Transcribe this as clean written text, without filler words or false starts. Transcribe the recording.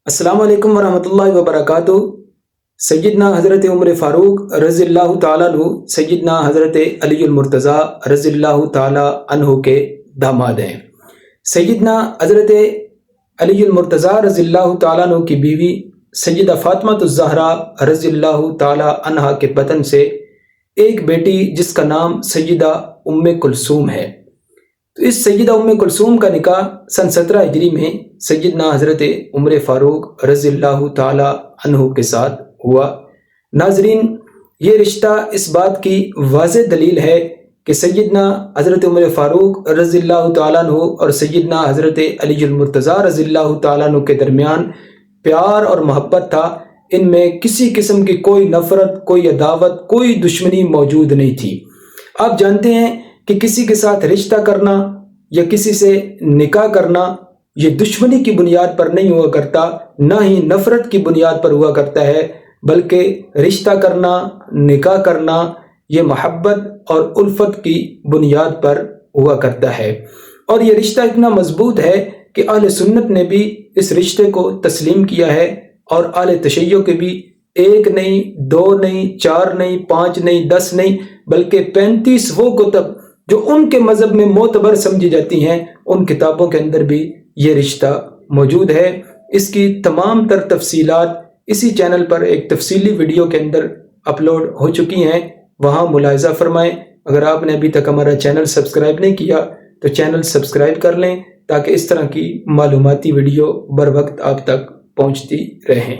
السلام علیکم ورحمۃ اللہ وبرکاتہ۔ سیدنا حضرت عمر فاروق رضی اللہ تعالیٰ عنہ سیدنا حضرت علی المرتضیٰ رضی اللہ تعالیٰ عنہ کے داماد ہیں۔ سیدنا حضرت علی المرتضیٰ رضی اللہ تعالیٰ عنہ کی بیوی سیدہ فاطمہ الزہرا رضی اللہ تعالیٰ عنہا کے بطن سے ایک بیٹی جس کا نام سیدہ ام کلثوم ہے۔ تو اس سیدہ ام کلثوم کا نکاح سن 17 ہجری میں سیدنا حضرت عمر فاروق رضی اللہ تعالیٰ عنہ کے ساتھ ہوا۔ ناظرین، یہ رشتہ اس بات کی واضح دلیل ہے کہ سیدنا حضرت عمر فاروق رضی اللہ تعالیٰ عنہ اور سیدنا حضرت علی المرتضیٰ رضی اللہ تعالیٰ عنہ کے درمیان پیار اور محبت تھا۔ ان میں کسی قسم کی کوئی نفرت، کوئی عداوت، کوئی دشمنی موجود نہیں تھی۔ آپ جانتے ہیں کہ کسی کے ساتھ رشتہ کرنا یا کسی سے نکاح کرنا یہ دشمنی کی بنیاد پر نہیں ہوا کرتا، نہ ہی نفرت کی بنیاد پر ہوا کرتا ہے، بلکہ رشتہ کرنا، نکاح کرنا یہ محبت اور الفت کی بنیاد پر ہوا کرتا ہے۔ اور یہ رشتہ اتنا مضبوط ہے کہ اہل سنت نے بھی اس رشتے کو تسلیم کیا ہے، اور اہل تشیع کے بھی 1 نہیں، 2 نہیں، 4 نہیں، 5 نہیں، 10 نہیں، بلکہ 35 وہ کتب جو ان کے مذہب میں معتبر سمجھی جاتی ہیں، ان کتابوں کے اندر بھی یہ رشتہ موجود ہے۔ اس کی تمام تر تفصیلات اسی چینل پر ایک تفصیلی ویڈیو کے اندر اپلوڈ ہو چکی ہیں، وہاں ملاحظہ فرمائیں۔ اگر آپ نے ابھی تک ہمارا چینل سبسکرائب نہیں کیا تو چینل سبسکرائب کر لیں تاکہ اس طرح کی معلوماتی ویڈیو بر وقت آپ تک پہنچتی رہیں۔